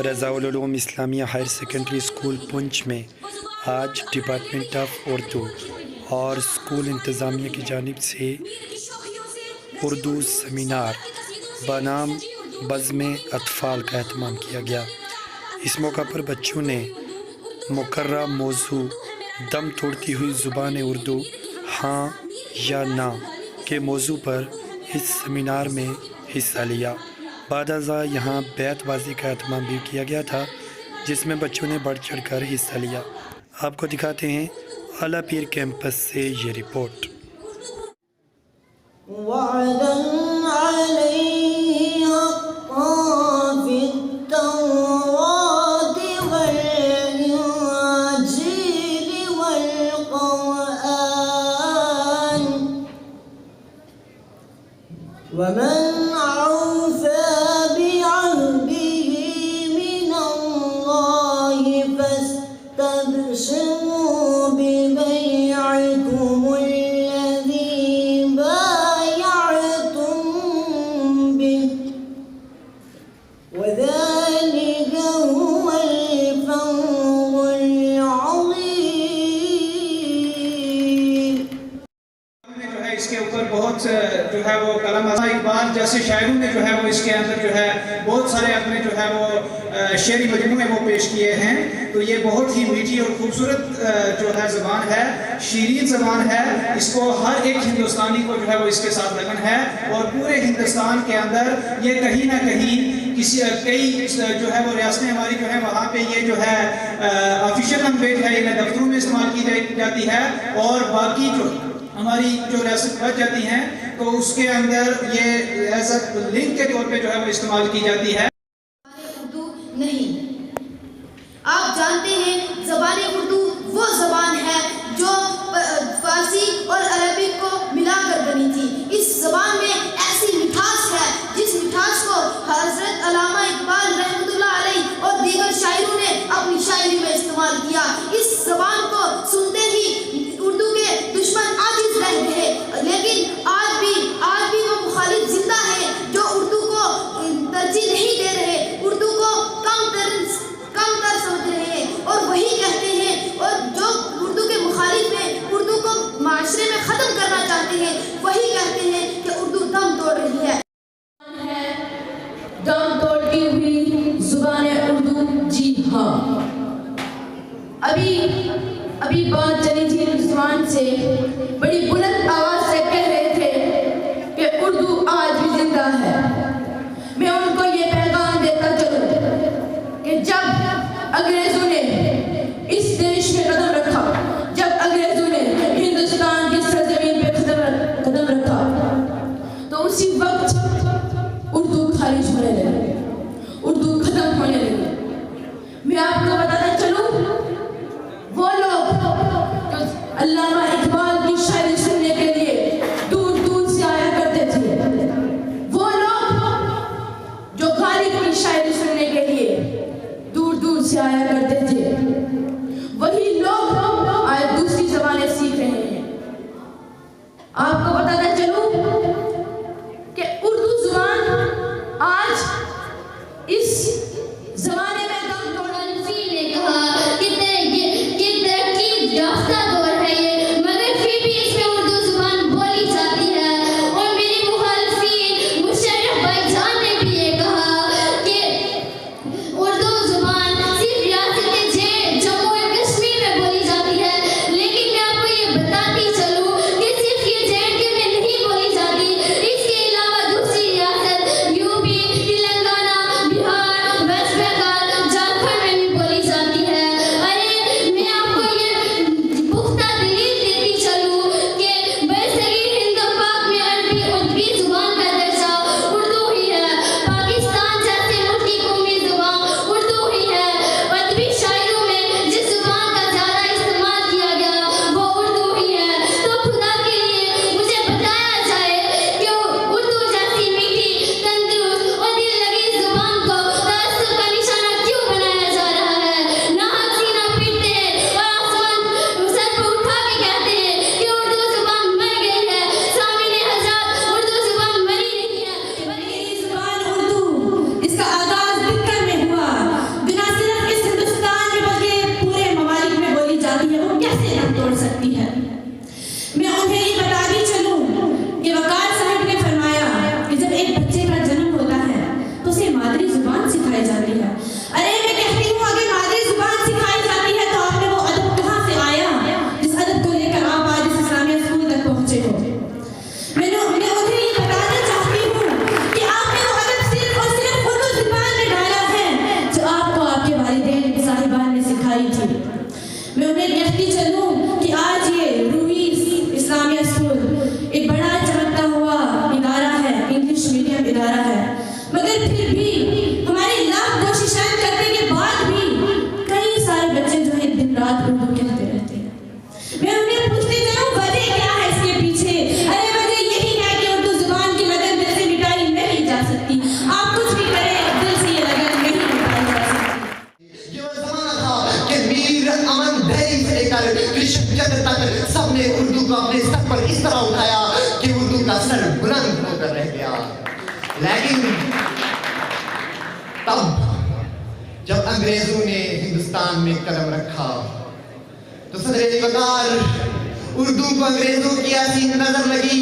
रज़ाउल Uloom Islamia higher secondary school Poonch में आज department of Urdu और स्कूल इंतज़ामिया की जानिब से उर्दू सेमिनार बनाम बज़्म अतफ़ाल का एहतमाम किया गया। इस मौका पर बच्चों ने मुकर्रर मौजू दम तोड़ती हुई ज़ुबान उर्दू हाँ या ना के मौजू पर इस सेमिनार में हिस्सा लिया। बादअज़ा यहाँ बैतबाजी का एहतमाम भी किया गया था, जिसमें बच्चों ने बढ़ चढ़ कर हिस्सा लिया। आपको दिखाते हैं आला पीर कैंपस से ये रिपोर्ट। इसके ऊपर बहुत जो है वो कलम इकबाल जैसे शायरों ने जो है वो इसके अंदर जो है बहुत सारे अपने जो है वो शेरी मजमूए वो पेश किए हैं। तो ये बहुत ही मीठी और खूबसूरत जो है ज़बान है, शीरीन ज़बान है। इसको हर एक हिंदुस्तानी को जो है वो इसके साथ लगन है और पूरे हिंदुस्तान के अंदर ये कहीं ना कहीं कई जो है वो रियासतें हमारी जो है वहाँ पे ये जो है ऑफिशियल लैंग्वेज है, ये दफ्तरों में इस्तेमाल की जाती है और बाकी जो हमारी जो रियासत बच जाती हैं तो उसके अंदर ये रियासत लिंक के तौर पे जो है वो इस्तेमाल की जाती है। उर्दू नहीं, आप जानते हैं ज़बान उर्दू वो ज़बान है जो फारसी और अरबिक को मिलाकर बनी थी। इस ज़बान में ऐसी मिठास है जिस मिठास को हज़रत अल्लामा इकबाल रहमतुल्लाह अलैह और दीगर शायरों ने अपनी शायरी में इस्तेमाल किया। इस ज़बान को सुनते ही उर्दू के दुश्मन आजिज़ रह गए, लेकिन आज भी वो मुखालिफ जिंदा है जो उर्दू को तरजीह नहीं दे रहे, उर्दू को कम तर समझ रहे हैं और वही कहते हैं, और जो उर्दू के मुखालिफ हैं, उर्दू को माशरे में ख़त्म करना चाहते हैं, वही कहते हैं कि उर्दू दम तोड़ रही है। दम तोड़ती हुई ज़ुबान उर्दू, जी हाँ। अभी बात चली थी ज़ुबान से, बड़ी बुलंद आवाज़ से कह रहे थे कि उर्दू आज भी जिंदा है। मैं उनको ये पैगाम देता चलूं कि जब अंग्रेज़ों ने इस देश में कदम रखा, जब अंग्रेज़ों ने हिंदुस्तान की सरज़मीन पे कदम रखा, तो उसी वक्त उर्दू खारिज होने लगी, उर्दू खत्म होने लगी। मैं आपको बताना चलूं, वो लोग जो अल्लामा इकबाल की शायरी सुनने के लिए मैं उन्हें कहती चलूं कि आज ये रूही इस्लामिया स्कूल एक बड़ा चमकता हुआ इदारा है, इंग्लिश मीडियम इदारा है, मगर फिर भी हमारी लाख कोशिशें करने के बाद भी कई सारे बच्चे जो है दिन रात उर्दू कहते रहते हैं। मैं उन्हें पूछती चलूं वजह क्या है इसके पीछे? अरे वजह यही है कि उर्दू जुबान की लगन दिल से मिटाई नहीं जा सकती। आप कुछ भी करें, दिल से ये लगन नहीं मिटाई जा सकती। ये वो ज़माना था कि मीर अमन दही से लेकर कृष्णचंद्र तक सबने उर्दू को अपने स्तर पर इस तरह उठाया कि उर्दू का सर बुलंद होकर रह गया। लेकिन तब जब अंग्रेजों ने हिंदुस्तान में कदम रखा तो सदर वकार उर्दू को अंग्रेजों की ऐसी नजर लगी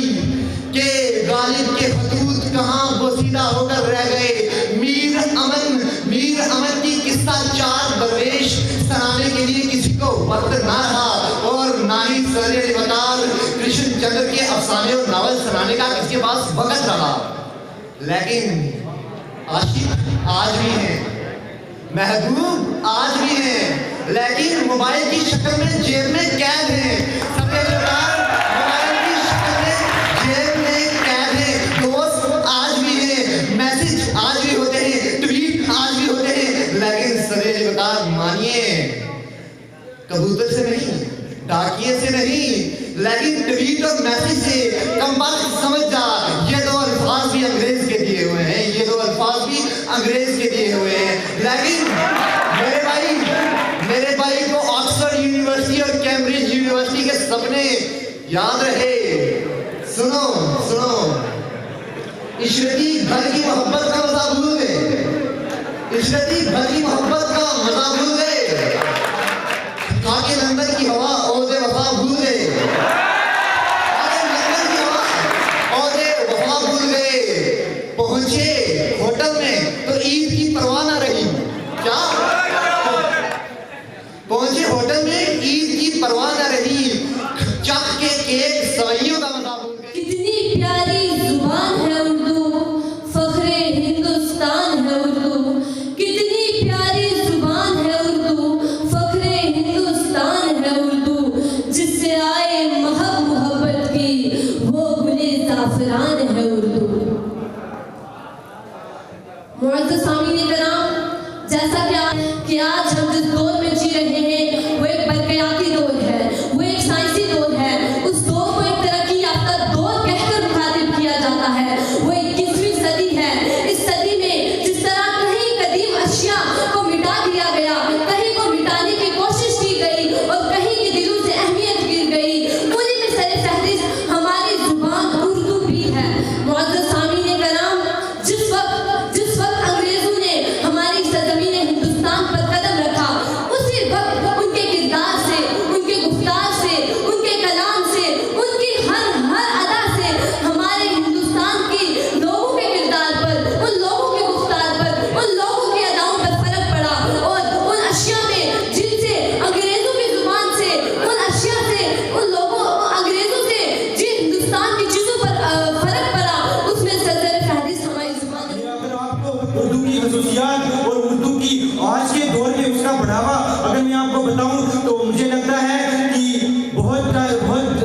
कि गालिब के खतूत कहाँ बोसीदा होकर रह गए। मीर अमन की किस्सा चार दरवेश सुनाने के लिए किसी को वक्त ना रहा और ना ही सदर वकार कृष्णचंद्र के अफसाने और नावल सुनाने का किसके पास वक्त रहा। लेकिन आशिक आज भी हैं, महबूब आज भी हैं, लेकिन मोबाइल की शक्ल में जेब में कैद हैं। सबके जुगाड़ मोबाइल की शक्ल में जेब में कैद हैं। दोस्त आज भी हैं, मैसेज आज भी होते हैं, ट्वीट आज भी होते हैं, लेकिन सरेरे जुगाड़ मानिए कबूतर से नहीं, डाकिए से नहीं, लेकिन ट्वीट और मैसेज से कंपास समझ जा। ये दो अल्फाज भी अंग्रेज के दिए हुए हैं, ये दो अल्फाज भी अंग्रेज के दिए हुए हैं। लेकिन मेरे भाई को ऑक्सफोर्ड यूनिवर्सिटी और कैम्ब्रिज यूनिवर्सिटी के सपने याद रहे। सुनो सुनो, इशरती घर की मोहब्बत का मजा भूल गए, इशरती घर की मोहब्बत का मजा भूल गए, खाके लंदन की हवा ओहदे वफा भूल गए, लंदन की हवा ओहदे वफा भूल गए। पहुंचे होटल में तो ईद की परवाह ना रही। क्या पहुंचे होटल में ईद की परवाह न रही, चख के केक सवैयों का मजा भूल गए। कितनी प्यारी जुबान है उर्दू, फख्रे हिंदुस्तान है उर्दू। कितनी प्यारी जुबान है उर्दू, फख्रे हिंदुस्तान है उर्दू। जिससे आए मोहब्बत की वो गुले ज़ाफ़रान है उर्दू। मुअज़्ज़ज़ सामीन कराम, जैसा कि आज हम जिस दौर में जी रहे हैं वो एक बरक़याती दौर है, वो एक साइंसी दौर है। उस दौर को एक तरक्की याफ्ता दौर कहकर मुखातिब किया जाता है। वो 21वीं सदी है। इस सदी में जिस तरह कहीं कदीम अशिया को मिटा दिया गया, कहीं को मिटाने की कोशिश की गई और कहीं के दिलों से अहमियत गिर गई, उन्हीं में सर फहरिस्त हमारी जुबान उर्दू भी है। मुअज़्ज़ज़ सामीन कराम, जिस वक्त अंग्रेजों ने हमारी सरज़मीन हिंदुस्तान पर कदम रखा, उसी वक्त उनके किरदार से, उनके गुफ्तार से, उनके कलाम से, उनकी हर अदा से हमारे हिंदुस्तान के लोगों के किरदार पर, उन लोगों के गुफ्तार पर, उन लोगों की अदाओं पर फर्क पड़ा। और उन अशिया में जिनसे अंग्रेजों की जुबान से, उन अशिया से, उन लोगों अंग्रेजों से जिन हिंदुस्तान की चीज़ों पर फर्क पड़ा, उसमें सदर फहरिस्त हमारी जुबान। अगर आपको उर्दू की खसूसियात और उर्दू की आज के दौर में उसका बढ़ावा अगर मैं आपको बताऊं तो मुझे लगता है कि बहुत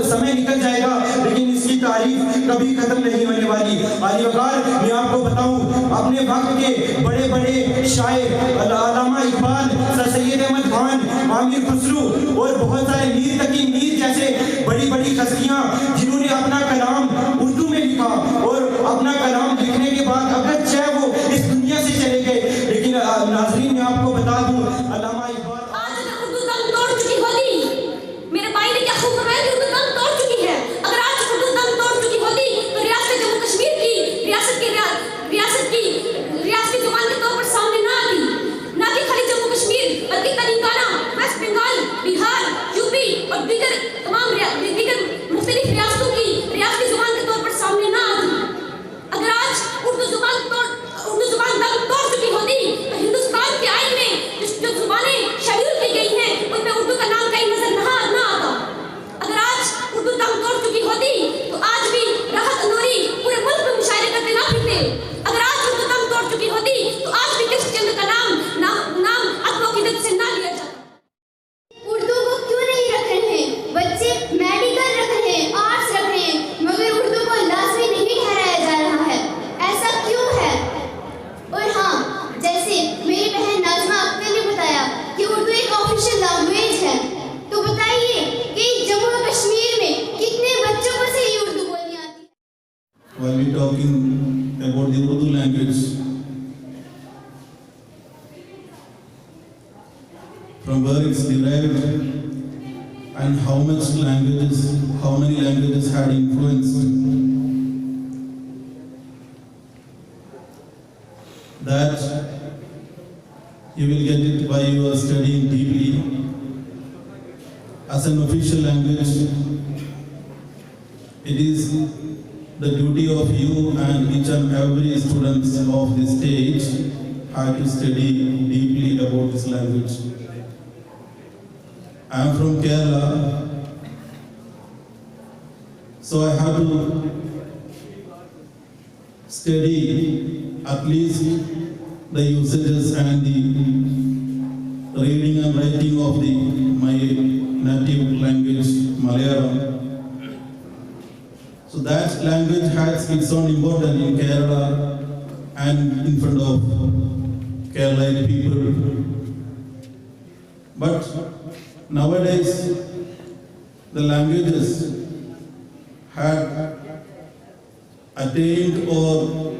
समय निकल जाएगा, लेकिन इसकी तारीफ कभी खत्म नहीं होने वाली। आली वकार, मैं आपको बताऊं अपने वक्त के बड़े बड़े शायर अल्लामा इकबाल, सर सैयद अहमद खान, आमिर खुसरू और बहुत सारे मीर तकी मीर जैसे बड़ी बड़ी हस्तियां जिन्होंने अपना कलाम उर्दू में लिखा और अपना कलाम लिखने के बाद अगर चाहे वो इस दुनिया से चले गए, लेकिन नाज़रीन मैं आपको बता दूं अल्लामा इकबाल आज अगर उर्दू दम तोड़ चुकी होती, मेरे भाई ने क्या खूब फरमाया कि उर्दू दम तोड़ चुकी है। अगर आज उर्दू दम तोड़ चुकी होती तो रियासत जम्मू कश्मीर की रियासती जुबान के तौर पर सामने ना आती, ना कि खाली जम्मू कश्मीर बल्कि तेलंगाना, वेस्ट बंगाल, बिहार, यूपी और दीगर talking about the Urdu language. From where it's derived and how many languages had influenced. That you will get it by your studying deeply. As an official language, it is the duty of you and each and every student of this stage have to study deeply about this language. I am from Kerala, so I have to study at least the usages and the reading and writing of my native language, Malayalam. So that language has its own importance in Kerala and in front of Kerala people. But nowadays, the languages had attained or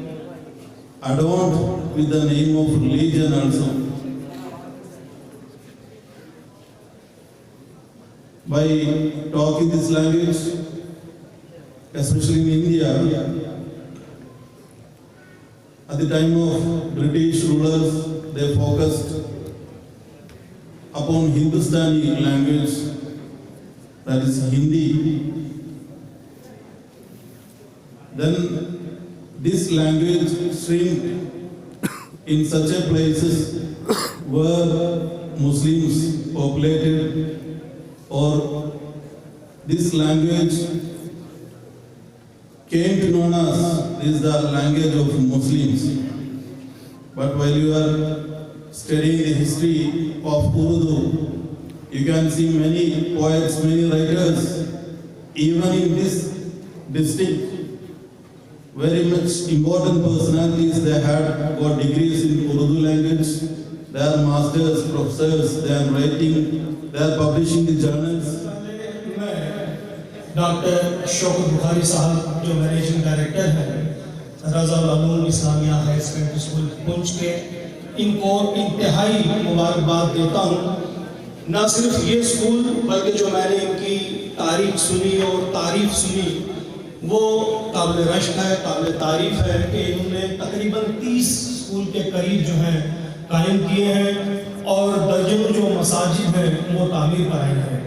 adorned with the name of religion also. By talking this language, especially in India, at the time of British rulers, they focused upon Hindustani language, that is Hindi. Then this language streamed in such a places where Muslims populated, or this language came to known as is the language of Muslims. But while you are studying the history of Urdu, you can see many poets, many writers, even in this district, very much important personalities. They had got degrees in Urdu language. They are masters, professors, they are writing, they are publishing the journals. Doctor Shaukat Bukhari साहब जो managing director हैं रज़ा उल Islamia high secondary school Poonch के, इनको इंतहाई मुबारकबाद देता हूँ। न सिर्फ ये स्कूल बल्कि जो मैंने इनकी तारीफ सुनी और तारीफ सुनी वो काबिल रश्क है, काबिल तारीफ है कि इन्होंने तकरीबन 30 स्कूल के करीब जो हैं कायम किए हैं और दर्जनों जो मसाजिद हैं वो तामीर कराई हैं।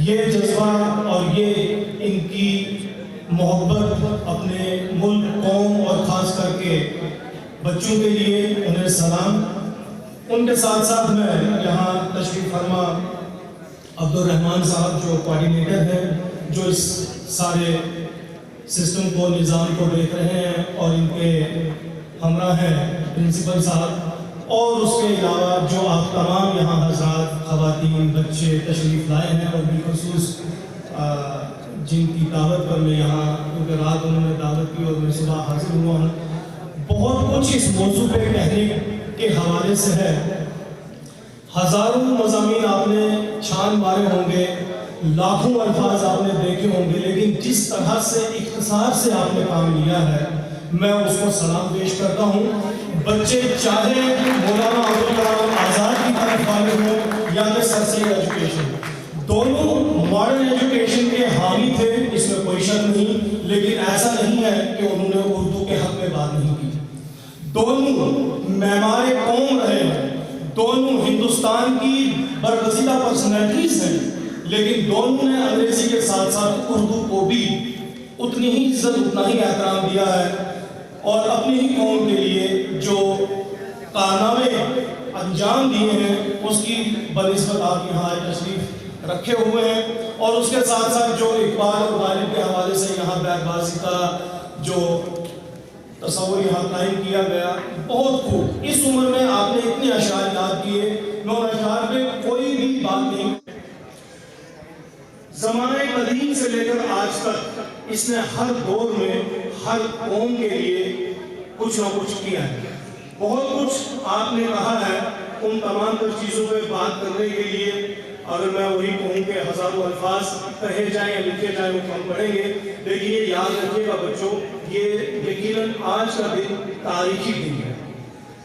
ये जज्बा और ये इनकी मोहब्बत अपने मुल्क, कौम और ख़ास करके बच्चों के लिए उन्हें सलाम। उनके साथ साथ मैं यहाँ तशरीफ़ फरमा अब्दुल रहमान साहब जो कोऑर्डिनेटर हैं, जो इस सारे सिस्टम को, निज़ाम को देख रहे हैं, और इनके हमरा हैं प्रिंसिपल साहब, और उसके अलावा जो आप तमाम यहाँ हज़रात, ख़वातीन, बच्चे तशरीफ़ लाए हैं, और बिलखुसूस जिनकी दावत पर मैं यहाँ, क्योंकि रात उन्होंने दावत की और मैं सुबह हाजिर हुआ हूँ। बहुत कुछ इस मौजू पे कहने के हवाले से है। हज़ारों मज़ामीन आपने छान मारे होंगे, लाखों अल्फाज आपने देखे होंगे, लेकिन जिस तरह से इख्तिसार से आपने काम लिया है, मैं उसको सलाम पेश करता हूँ। बच्चे चाहे मौलाना अब्दुल कलाम आज़ाद की तरफ वाले हों या फिर सरसरी एजुकेशन, दोनों मॉडर्न एजुकेशन के हामी थे, इसमें कोई शक नहीं। लेकिन ऐसा नहीं है कि उन्होंने उर्दू के हक में बात नहीं की। दोनों मेमारे कौम रहे हैं, दोनों हिंदुस्तान की बरगज़ीदा पर्सनैलिटीज़ हैं, लेकिन दोनों ने अंग्रेज़ी के साथ साथ उर्दू को भी उतनी ही इज्जत, उतना ही एहतराम दिया है, और अपनी ही कौम के लिए जो कारनामे अंजाम दिए हैं उसकी बनिस्बत आप यहाँ तशरीफ़ रखे हुए हैं। और उसके साथ साथ जो इकबाल और गालिब के हवाले से यहाँ बैतबाजी का जो तस्वुर यहाँ कायम किया गया, बहुत खूब। इस उम्र में आपने इतने अशार याद किए, मैं उन अशार पे कोई भी बात नहीं। ज़माने कदीम से लेकर आज तक इसने हर दौर में हर कौम के लिए कुछ ना कुछ किया है। बहुत कुछ आपने कहा है, उन तमाम तर चीज़ों पे बात करने के लिए अगर मैं वही कहूँ कि हज़ारों अल्फाज कहे जाएं या लिखे जाएं वो कम पढ़ेंगे, लेकिन ये याद रखिएगा बच्चों, ये यकीनन आज का दिन तारीखी दिन है।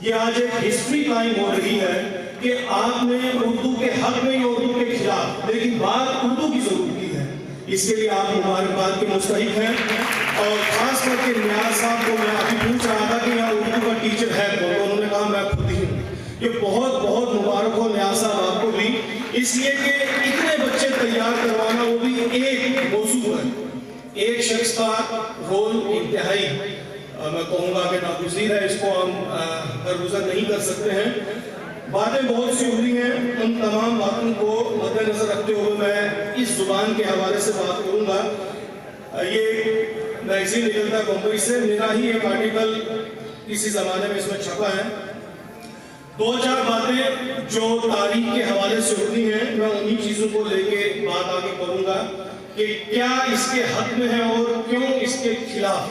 ये आज एक हिस्ट्री टाइम हो रही है कि आपने उर्दू के हक में या उर्दू के खिलाफ, लेकिन बात उर्दू की जरूर की है। इसके लिए आप मुबारकबाद के मुस्तहिक हैं। और खास करके नियाज साहब को मैं अभी पूछ रहा था कि यहाँ उर्दू का टीचर है कौन, तो उन्होंने कहा मैं खुद ही हूँ। ये बहुत बहुत मुबारक हो नियाज साहब आपको भी, इसलिए कि इतने बच्चे तैयार करवाना, वो भी एक मौजूद है, एक शख्स का रोल इंतहाई मैं कहूँगा कि नागुज़ीर है, इसको हम दरगुजर नहीं कर सकते हैं। बातें बहुत सी हो रही हैं, उन तमाम बातों को मद्देनजर रखते हुए मैं इस जुबान के हवाले से बात करूँगा। ये मैगजीन निकलता है बम्बई से, मेरा ही एक आर्टिकल किसी ज़माने में इसमें छपा है। 2-4 बातें जो तारीख के हवाले से होती हैं, मैं उन्हीं चीज़ों को लेके बात आगे करूँगा कि क्या इसके हक में है और क्यों इसके खिलाफ।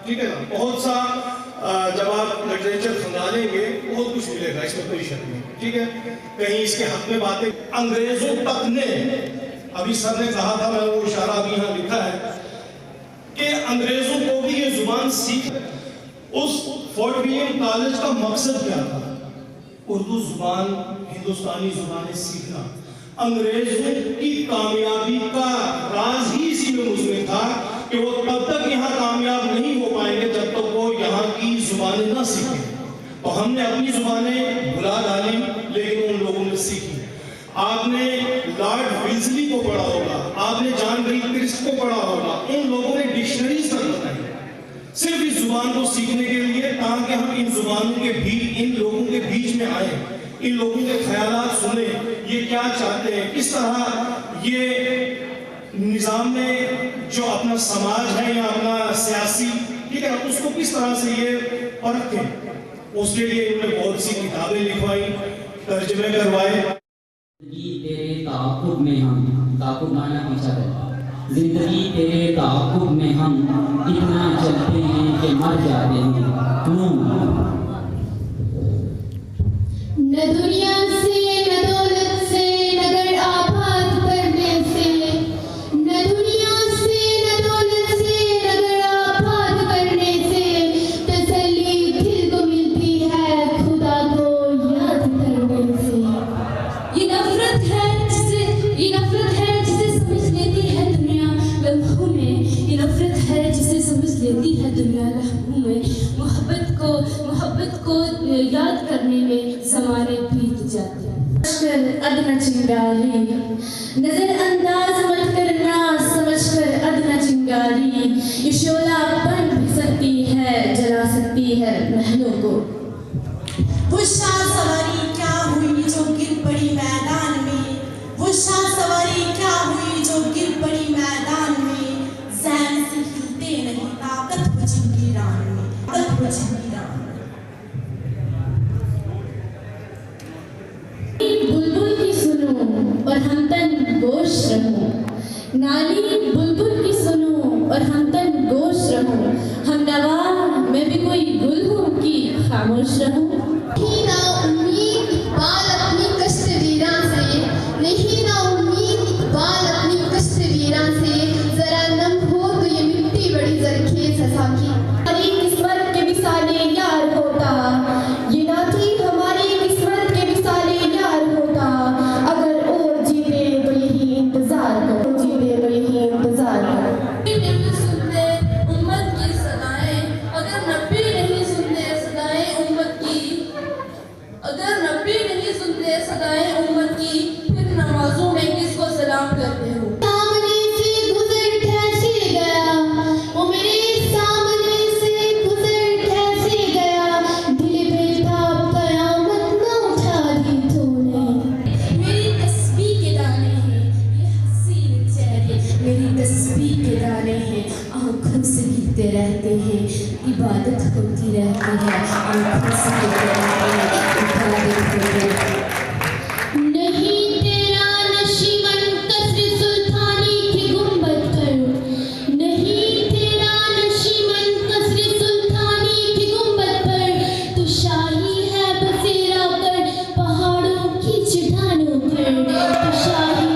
ठीक है ना, बहुत सा जब आप लिटरेचर खंगालेंगे बहुत कुछ मिलेगा, इसमें कोई शक नहीं। ठीक है, कहीं इसके हक में बातें अंग्रेजों तक ने, अभी सर ने कहा था, मैंने वो इशारा अभी यहाँ लिखा है कि अंग्रेजों को भी ये जुबान सीख, उस फोर्ट विलियम कॉलेज का मकसद क्या था? उर्दू जुबान, हिंदुस्तानी जुबानें सीखना। अंग्रेजों की कामयाबी का राज ही इसी में मुझमें था कि वो तब तक यहाँ कामयाब नहीं हो पाएंगे जब तक वो यहाँ की जुबानें ना सीखें। तो हमने अपनी जुबानें भुला डाली, लेकिन उन लोगों ने सीखी। आपने लॉर्ड विल्सली को पढ़ा होगा, आपने जॉन गिलक्रिस्ट को पढ़ा होगा, उन लोगों ने डिक्शनरीज तक बनाई सिर्फ इस जुबान को सीखने के लिए, ताकि हम इन जुबानों के बीच, इन लोगों के बीच में आए, इन लोगों के ख्यालात सुने, ये क्या चाहते हैं, किस तरह ये निज़ाम में जो अपना समाज है या अपना सियासी, ठीक है, उसको किस तरह से ये परखें। उसके लिए इन्होंने बहुत सी किताबें लिखवाई, तर्जमे करवाए। तेरे ताक़ुब में हम, ताक़ुब माना पीछा करना, जिंदगी तेरे ताक़ुब में हम इतना चलते हैं कि मर जाते हैं। न दुनिया से न दौलत से नगर आबाद करने से, न दुनिया से न दौलत से नगर आबाद करने से तसल्ली दिल को मिलती है खुदा को याद करने से। ये नफरत है जिसे समझ लेती है दुनिया लम्हों में, ये नफरत है जिसे समझ लेती है दुनिया लम्हों में। मोहब्बत को याद करने में ज़माने बीत जाते हैं। अदना चिंगारी, नजरअंदाज मत करना समझकर अदना चिंगारी, ये शोला बन भी सकती है, जला सकती है महलों को। वो शाह सवारी क्या हुई जो गिर पड़ी मैदान में, वो शाह सवारी क्या हुई जो गिर पड़ी मैदान में। ज़हन से हिलते नहीं ताकत बची वीरान में, ताकत बची वीरान में। बुलबुल की सुनो और हम तन गोश रहो, नानी बुलबुल की सुनो और हम तन गोश रहो। हम नवा मैं भी कोई गुल हूँ कि खामोश रहूँ। नहीं ना उम्मीद इकबाल अपनी कष्ट वीरां से, नहीं ना उम्मीद इकबाल अपनी कष्ट वीरां से। जरा नम हो तो ये मिट्टी बड़ी जरखेज है साकी। हमारी किस्मत के विसाले यार होता, ये ना थी हमारी किस्मत के विसाले यार होता। अगर और जीते तो यही इंतजार करो, जीते तो यही इंतजार करो। सुनते उम्मत की सदाएं, अगर नब्बी नहीं सुनते सदाएं उम्मत की, अगर नब्बी नहीं सुनते सदाएं उम्मत की, फिर नमाजों में किसको सलाम करते हो। सामने से गुजर ठहसे गया, वो मेरे सामने से गुजर ठहसे गया। दिल बेताब कयामत न उठा दी तूने। मेरी तस्बीह के दाने हैं ये हसीन चेहरे, मेरी तस्बीह के दाने हैं आँखों से गिरते रहते हैं, इबादत होती रहती है, आँखों से गिरते रहते हैं, इबादत होती रहती है। नहीं तेरा नशीमन कसर सुल्तानी की गुंबद पर, नहीं तेरा नशीमन कसर सुल्तानी की गुंबद पर। तू शाही है बसेरा कर पहाड़ों की चट्टानों पर, तू शाही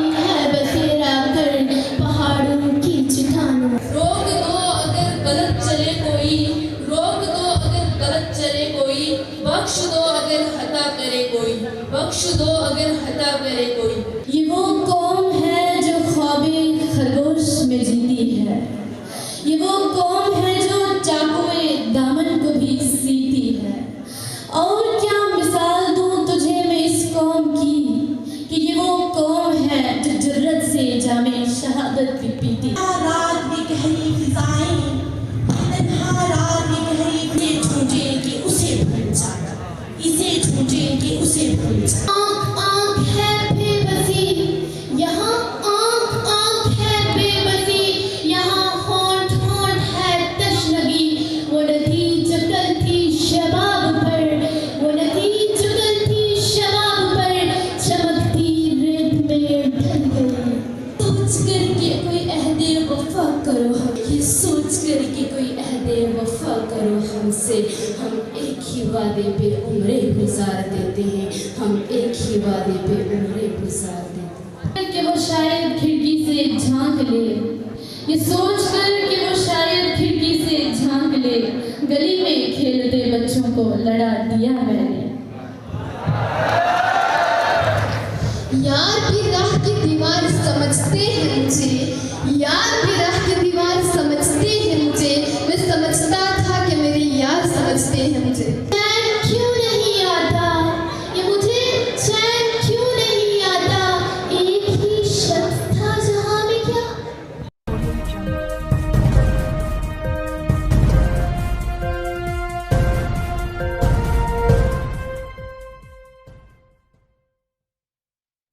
कलेजा में शहादत भी पीती। रात में गहरी फिजाएं, तन्हा रात में गहरी फिजाएं ढूंढे कि उसे भूल जाए, इसे ढूंढे कि उसे भूल जाए। आँख आँख है बेबसी यहाँ, आँख आँख है बेबसी यहाँ, होंठ होंठ है तशनगी। वो नदी जगल थी शबाब पर, वो नदी जगल थी शबाब पर, चमकती रेत में ढल गई। सोच करके कोई अहदे वफा करो, ये सोच करके कोई अहदे वफा करो हमसे। हम एक ही वादे पे उम्रें गुजार देते हैं, हम एक ही वादे पे उम्रें गुजार देते हैं। कि वो शायद खिड़की से झांक ले, ये सोच कर कि वो शायद खिड़की से झांक ले, गली में खेलते बच्चों को लड़ा दिया मैंने। यार भी राह की दीवार समझते हैं मुझे, यार